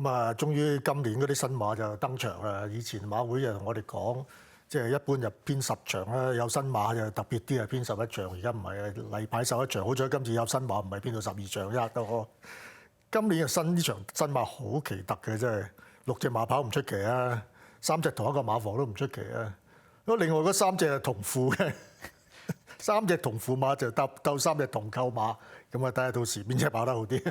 咁啊，終於今年嗰啲新馬就登場啦。以前馬會就同我哋講，即係一般就編10場啦，有新馬就特別啲係編11場。而家唔係啊，例牌11場。好彩今次有新馬，唔係編到12場一都。今年嘅呢場新馬好奇特嘅，真係6隻馬跑唔出奇啊，3隻同一個馬房都唔出奇啊。咁另外嗰3隻係同父嘅，3隻同父馬就鬥3隻同購馬，咁啊睇下到時邊隻跑得好啲。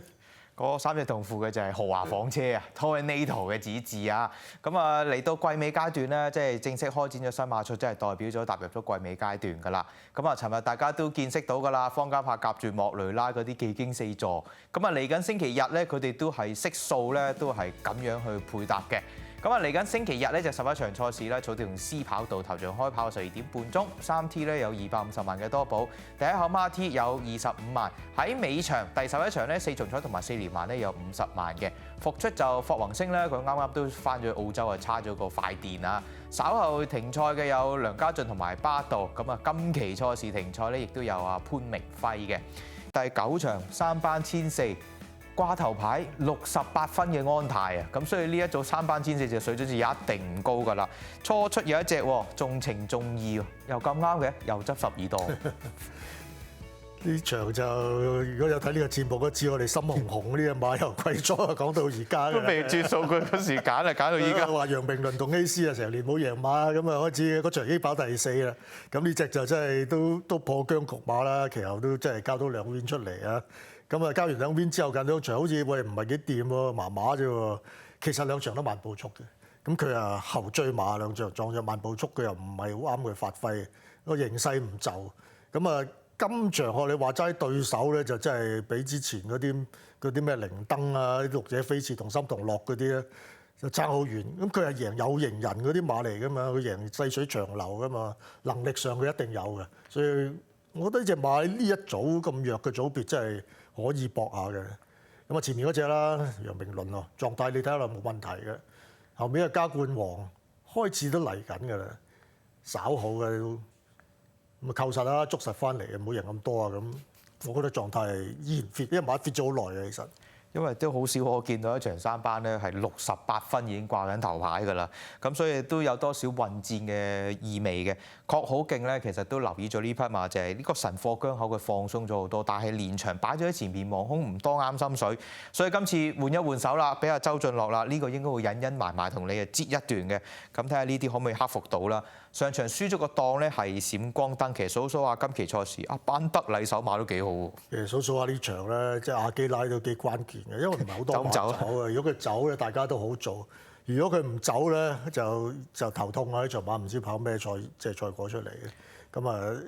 嗰3隻同父嘅就係豪華房車啊，Tornado 嘅子字啊，咁啊嚟到季尾階段咧，即係正式開展咗新馬賽，真係代表咗踏入咗季尾階段㗎啦。咁啊，尋日大家都見識到㗎啦，坊間拍夾住莫雷拉嗰啲技驚四座，咁啊嚟緊星期日咧，佢哋都係悉數咧，都係咁樣去配搭嘅。咁啊，嚟緊星期日咧就11場賽事啦，草地同 C 跑道頭場開跑12點半鐘，3T 咧有250萬嘅多寶，第一口孖 T 有25萬，喺尾場第11場咧4重彩同埋4連環咧有50萬嘅，復出就霍宏星咧，佢啱啱都翻咗澳洲啊，叉咗個快電啊，稍後停賽嘅有梁家俊同埋巴道，咁啊今期賽事停賽咧亦都有啊潘明輝嘅，第9場3班14。掛頭牌68分嘅安泰啊，咁所以呢一組3班14隻水準就一定唔高㗎啦。初出有一隻重情重義，又咁啱嘅，又執12檔。呢場就如果有睇呢個節目都知，我哋心紅紅呢隻馬由季初啊講到而家都未轉數據嗰時揀啊，揀到而家。話楊明倫同 A.C. 啊成年冇贏馬，咁啊開始嗰場已經跑第4啦。咁呢隻就真係都破僵局馬啦，其後都真係交到2 win 出嚟啊！咁啊，交完2 win之後，近2場好似喂唔係幾掂喎，麻麻啫喎。其實2場都慢步速嘅，咁佢啊後追馬2場撞咗慢步速，佢又唔係好啱佢發揮，個形勢唔就。咁啊，今場學你話齋對手咧，就真係比之前嗰啲咩靈燈啊、六者飛馳同心同樂嗰啲咧，就爭好遠。咁佢係贏有型人嗰啲馬嚟㗎嘛，佢贏細水長流㗎嘛，能力上佢一定有嘅。所以我覺得呢隻馬呢一組咁弱嘅組別真係可以搏下嘅。咁啊前面嗰隻啦，楊明倫咯，狀態你睇下冇問題嘅。後面嘅加冠王開始都嚟緊㗎啦，稍好嘅都咁啊扣實啦，捉實翻嚟，唔好贏咁多啊咁。我覺得狀態係依然 fit，因為馬 fit 咗好耐嘅其實。因為都好少可見到一場3班咧係68分已經掛緊頭牌㗎啦，咁所以都有多少混戰嘅意味嘅。確好勁咧，其實都留意咗呢匹馬，就係呢個神貨姜口佢放鬆咗好多，但係連場擺咗喺前面望空唔多啱心水，所以今次換一換手啦，俾阿周俊樂啦，呢個應該會隱隱埋埋同你啊擠一段嘅，咁睇下呢啲可唔可以克服到啦。上場輸咗個檔咧係閃光燈，其實數數下今期賽事班德禮手馬都幾好喎。其實數數下呢場咧，即係阿基拉都幾關鍵嘅，因為唔係好多馬走啊。如果佢走咧，大家都好做；如果佢唔走咧，就頭痛啊！呢場馬唔知跑咩賽，即係賽果出嚟嘅。咁啊，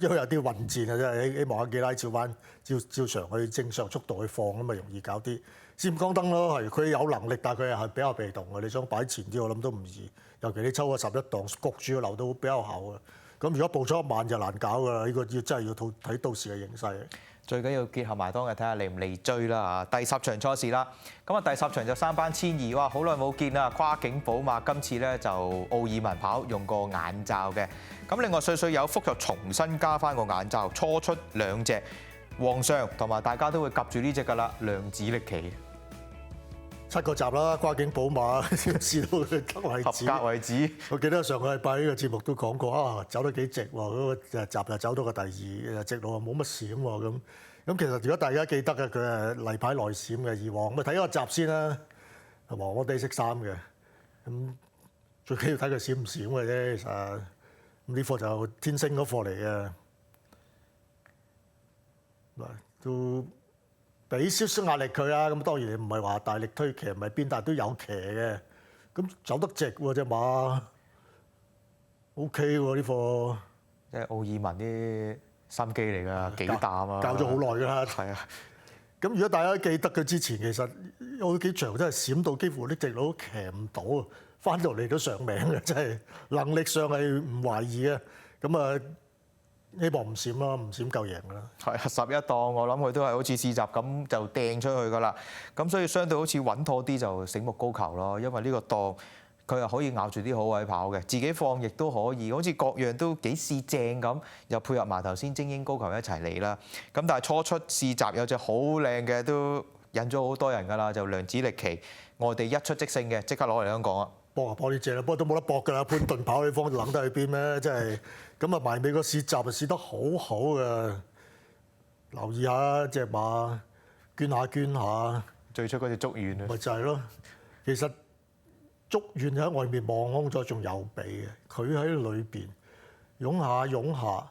因為有啲混戰啊，真係希望阿基拉照常去正常速度去放咁啊，容易搞啲。閃光燈咯，係佢有能力，但係佢係比較被動嘅。你想擺前啲，我諗都唔易。尤其你抽個11檔，焗住個流到比較厚嘅。咁如果步速慢就難搞㗎啦。呢個真係要睇到時嘅形勢。最緊要結合埋當日睇下嚟唔嚟追啦嚇。第10場賽事啦，咁啊第10場就3班1200，哇！好耐冇見啦，跨境寶馬今次咧就奧爾文跑用個眼罩嘅。咁另外歲有福就重新加翻個眼罩，初出2隻，皇上同埋大家都會及住呢隻㗎啦，量子力奇。7個集啦，跨境寶馬先試到佢得為止。合格為止。我記得上個禮拜呢個節目都講過啊，走得幾直喎，嗰個集就走到個第2，直路冇乜閃喎咁。咁其實如果大家記得嘅，佢係例牌內閃嘅以往，咪睇個集先啦，係黃黃地色衫嘅。咁最緊要睇佢閃唔閃嘅啫，其實。咁呢課就天星嗰課嚟嘅，嗱都俾少少壓力佢啦。咁當然你唔係話大力推騎，唔係邊，但係都有騎嘅。咁走得直喎隻馬 ，OK 喎呢課。即係奧爾文啲心機嚟㗎，幾擔啊！教咗好耐㗎啦。係啊。咁如果大家記得佢之前，其實有幾場真係閃到幾乎啲直路都騎唔到啊！翻到嚟都上名嘅，真係能力上係唔懷疑嘅。咁啊，希望唔閃啦，唔閃夠贏啦。係啊，11檔我諗佢都係好似試集咁就掟出去㗎啦。咁所以相對好似穩妥啲就醒目高球咯，因為呢個檔佢又可以咬住啲好位跑嘅，自己放亦都可以，好似各樣都幾試正咁，又配合埋頭先精英高球一齊嚟啦。咁但係初出試集有隻好靚嘅都引咗好多人㗎啦，就量子力奇。外地一出即勝嘅，即刻攞嚟香港啊！搏呢隻啦，不過都冇得搏㗎啦。潘頓跑呢方冷得去邊咩？真係咁啊！埋尾個試集啊，試得好好㗎。留意下隻馬，捐下。最初嗰隻竹園啊，咪就係咯。其實竹園喺外面望空咗，仲有鼻嘅。佢喺裏邊湧下。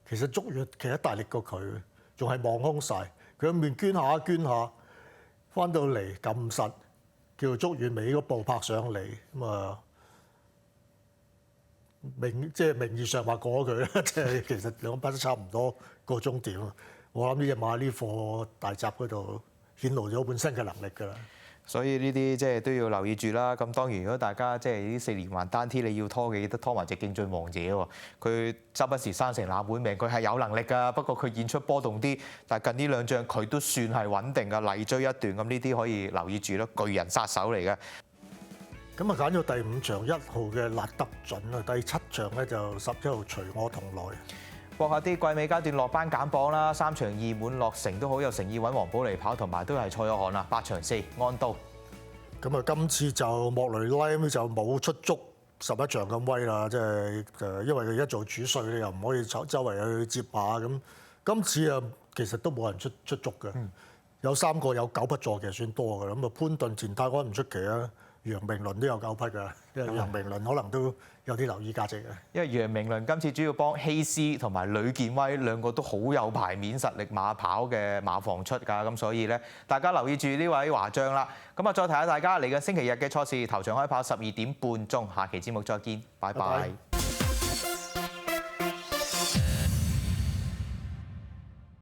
其實竹園其實大力過佢，仲係望空晒。佢喺面捐下，翻到嚟撳實，叫做竹園尾嗰步拍上嚟咁啊！名義上話過佢啦，即係其實兩班都差唔多個終點。我諗呢隻馬呢課大閘嗰度顯露咗本身嘅能力㗎啦。所以呢啲即係都要留意住啦。咁當然，如果大家即係呢4連環單 T 你要拖嘅，記得拖埋隻競進王者喎。佢周不時生成冷門命，佢係有能力㗎。不過佢演出波動啲，但係近呢兩仗佢都算係穩定㗎，例追一段。咁呢啲可以留意住咯，巨人殺手嚟嘅。咁啊揀咗第5場1號嘅辣得準啊，第7場咧就11號隨我同來。博下啲季尾階段落班減磅啦，3場2滿落成都好有誠意揾黃寶嚟跑，同埋都係蔡約翰啦，8場4安都。咁啊，今次就莫雷拉咁就冇出足11場咁威啦，即係因為佢一做主帥咧，又唔可以周圍去接馬咁。今次啊，其實都冇人出足嘅，有3個有9匹座嘅算多㗎啦。咁啊，潘頓、錢泰安唔出奇啊。楊明倫都有9匹㗎，因為楊明倫可能都有啲留意價值嘅。因為楊明倫今次主要幫希斯同埋呂健威兩個都好有牌面實力馬跑嘅馬房出㗎，咁所以咧大家留意住呢位華將啦。咁啊，再提下大家嚟緊星期日嘅賽事頭場開跑12點半鐘，下期節目再見，拜拜。